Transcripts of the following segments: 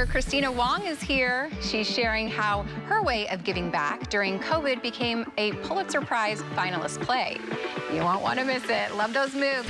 actor Kristina Wong is here. She's sharing how her way of giving back during COVID became a Pulitzer Prize finalist play. You won't want to miss it. Love those moves.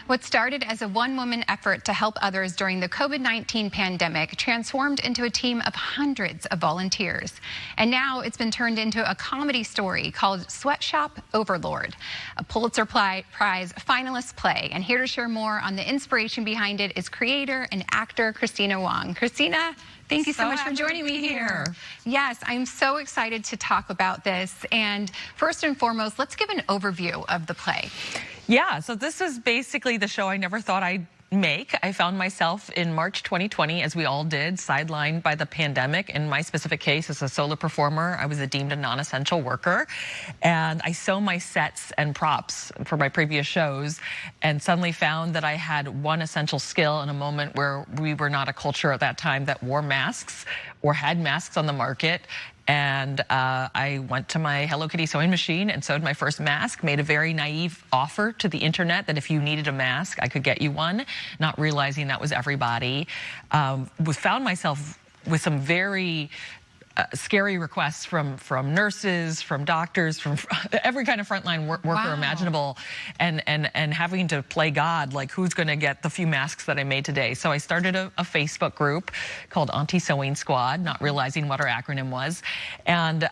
What started as a one-woman effort to help others during the COVID-19 pandemic transformed into a team of hundreds of volunteers. And now it's been turned into a comedy story called Sweatshop, Overlord, a Pulitzer Prize finalist play. And here to share more on the inspiration behind it is creator and actor Kristina Wong. Kristina, thank you so much for joining me here. Yes, I'm so excited to talk about this. And first and foremost, let's give an overview of the play. Yeah, so this is basically the show I never thought I'd make. I found myself in March 2020, as we all did, sidelined by the pandemic. In my specific case, as a solo performer, I was deemed a non-essential worker. And I sew my sets and props for my previous shows and suddenly found that I had one essential skill in a moment where we were not a culture at that time that wore masks or had masks on the market. And I went to my Hello Kitty sewing machine and sewed my first mask, made a very naive offer to the internet that if you needed a mask, I could get you one, not realizing that was everybody. Found myself with some very scary requests from nurses, from doctors, from every kind of frontline worker imaginable, and having to play God, like who's going to get the few masks that I made today. So I started a Facebook group called Auntie Sewing Squad, not realizing what our acronym was, and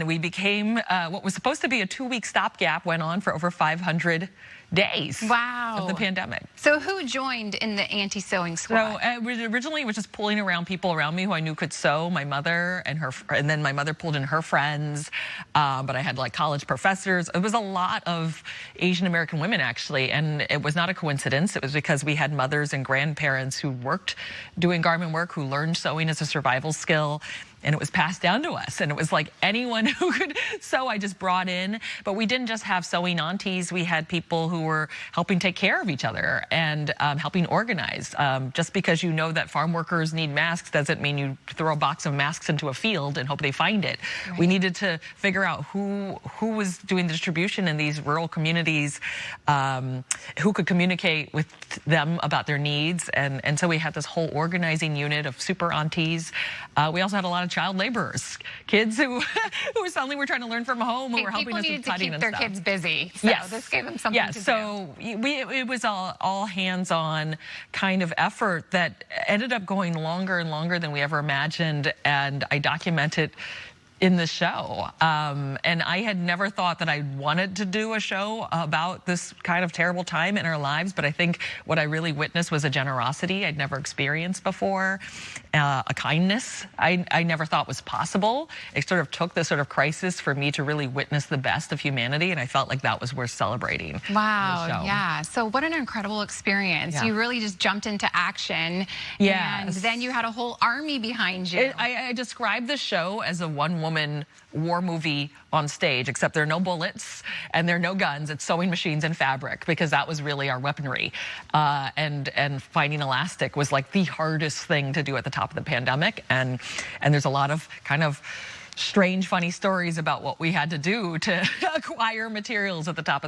we became what was supposed to be a 2-week stopgap went on for over 500 days of the pandemic. So who joined in the anti-sewing squad? So originally it was just pulling around people around me who I knew could sew, my mother and then my mother pulled in her friends, but I had like college professors. It was a lot of Asian American women actually, and it was not a coincidence. It was because we had mothers and grandparents who worked doing garment work, who learned sewing as a survival skill. And it was passed down to us. And it was like anyone who could sew, I just brought in. But we didn't just have sewing aunties. We had people who were helping take care of each other and helping organize. Just because you know that farm workers need masks doesn't mean you throw a box of masks into a field and hope they find it. Right. We needed to figure out who was doing the distribution in these rural communities, who could communicate with them about their needs. And so we had this whole organizing unit of super aunties. We also had a lot of child laborers, kids who suddenly were trying to learn from home, who were helping us with cutting and stuff. People needed to keep their kids busy, so this gave them something to do. So it was all hands-on kind of effort that ended up going longer and longer than we ever imagined, and I documented in the show. And I had never thought that I wanted to do a show about this kind of terrible time in our lives, but I think what I really witnessed was a generosity I'd never experienced before, a kindness I never thought was possible. It sort of took this sort of crisis for me to really witness the best of humanity, and I felt like that was worth celebrating. Wow, yeah. So what an incredible experience. Yeah. You really just jumped into action, and then you had a whole army behind you. I described the show as a one-woman war movie on stage, except there are no bullets and there are no guns. It's sewing machines and fabric, because that was really our weaponry. And finding elastic was like the hardest thing to do at the top of the pandemic. And there's a lot of kind of strange, funny stories about what we had to do to acquire materials at the top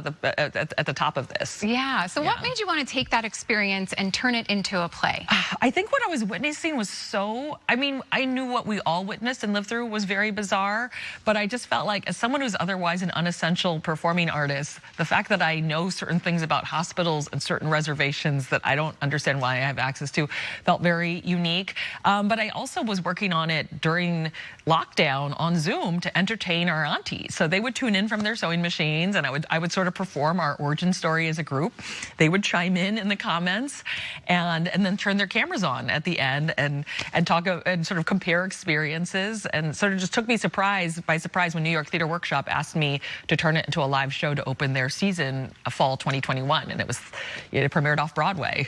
of this. Yeah. So what made you want to take that experience and turn it into a play? I think what I was witnessing was I mean, I knew what we all witnessed and lived through was very bizarre, but I just felt like, as someone who's otherwise an unessential performing artist, the fact that I know certain things about hospitals and certain reservations that I don't understand why I have access to felt very unique. But I also was working on it during lockdown on Zoom to entertain our aunties. So they would tune in from their sewing machines, and I would sort of perform our origin story as a group. They would chime in the comments and then turn their cameras on at the end and talk and sort of compare experiences, and sort of just took me by surprise when New York Theater Workshop asked me to turn it into a live show to open their season fall 2021, and it premiered off Broadway.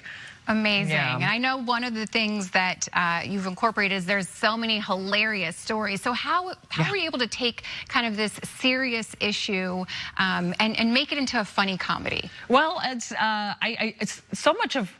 Amazing. Yeah. And I know one of the things that you've incorporated is there's so many hilarious stories. So how were you able to take kind of this serious issue and make it into a funny comedy? Well, it's so much of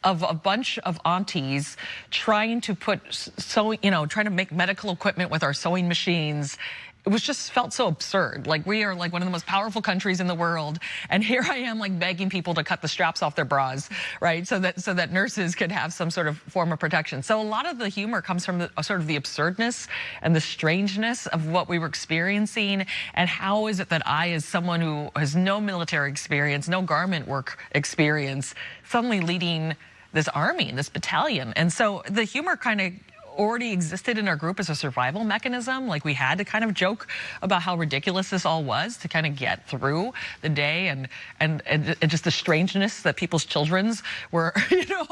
a bunch of aunties trying to put trying to make medical equipment with our sewing machines it was just felt so absurd. Like, we are like one of the most powerful countries in the world, and here I am like begging people to cut the straps off their bras, right? So that nurses could have some sort of form of protection. So a lot of the humor comes from the sort of the absurdness and the strangeness of what we were experiencing, and how is it that I, as someone who has no military experience, no garment work experience, suddenly leading this army, this battalion. And so the humor kind of already existed in our group as a survival mechanism. Like, we had to kind of joke about how ridiculous this all was to kind of get through the day, and just the strangeness that people's children's were, you know,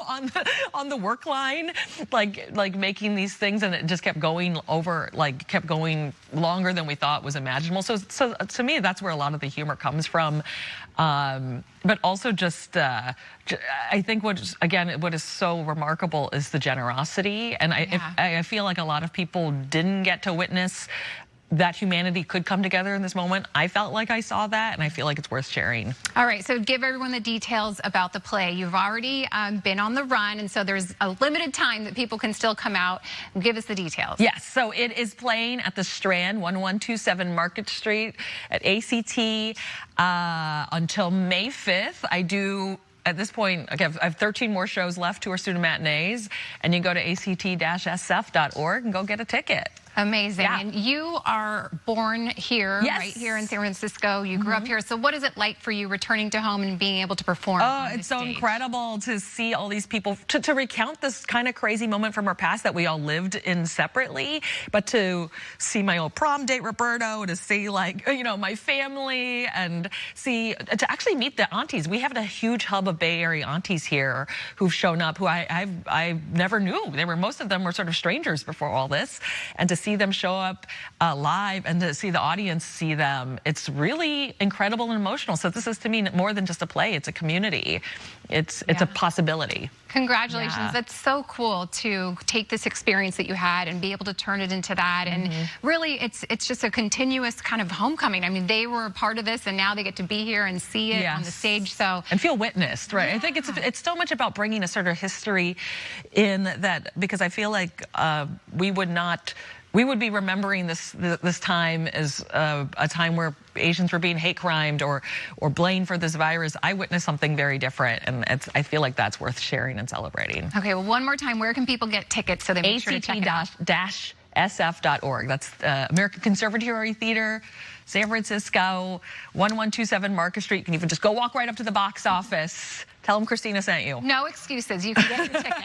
on the work line, like making these things, and it just kept going over, like kept going longer than we thought was imaginable. So to me, that's where a lot of the humor comes from. But also just, I think what is so remarkable is the generosity. And I feel like a lot of people didn't get to witness that humanity could come together in this moment. I felt like I saw that, and I feel like it's worth sharing. All right, so give everyone the details about the play. You've already been on the run, and so there's a limited time that people can still come out. Give us the details. Yes, so it is playing at the Strand, 1127 Market Street at ACT until May 5th. At this point, I have 13 more shows left, 2 are student matinees, and you go to act-sf.org and go get a ticket. Amazing. Yeah. And you are born here, right here in San Francisco. You grew up here. So what is it like for you returning to home and being able to perform? Oh, it's so incredible to see all these people, to recount this kind of crazy moment from our past that we all lived in separately, but to see my old prom date, Roberto, to see, like, you know, my family, and to actually meet the aunties. We have a huge hub of Bay Area aunties here who've shown up, who I never knew. Most of them were sort of strangers before all this, and to see them show up live, and to see the audience see them, it's really incredible and emotional. So this is, to me, more than just a play. It's a community. It's a possibility. Congratulations. Yeah. That's so cool to take this experience that you had and be able to turn it into that. And really, it's just a continuous kind of homecoming. I mean, they were a part of this, and now they get to be here and see it on the stage. So, and feel witnessed, right? I think it's so much about bringing a sort of history in that, because I feel like we would be remembering this time as a time where Asians were being hate crimed or blamed for this virus. I witnessed something very different, and I feel like that's worth sharing and celebrating. Okay, well, one more time, where can people get tickets so they make sure to check it out? ACT-sf.org. That's American Conservatory Theater, San Francisco, 1127 Market Street. You can even just go walk right up to the box office. Tell them Kristina sent you. No excuses. You can get your ticket.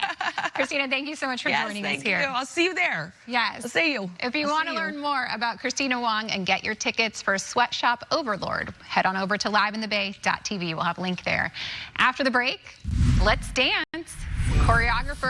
Kristina, thank you so much for joining us here. Thank you. I'll see you there. Yes. I'll see you. If you want to learn more about Kristina Wong and get your tickets for Sweatshop Overlord, head on over to liveinthebay.tv. We'll have a link there. After the break, let's dance. Choreographer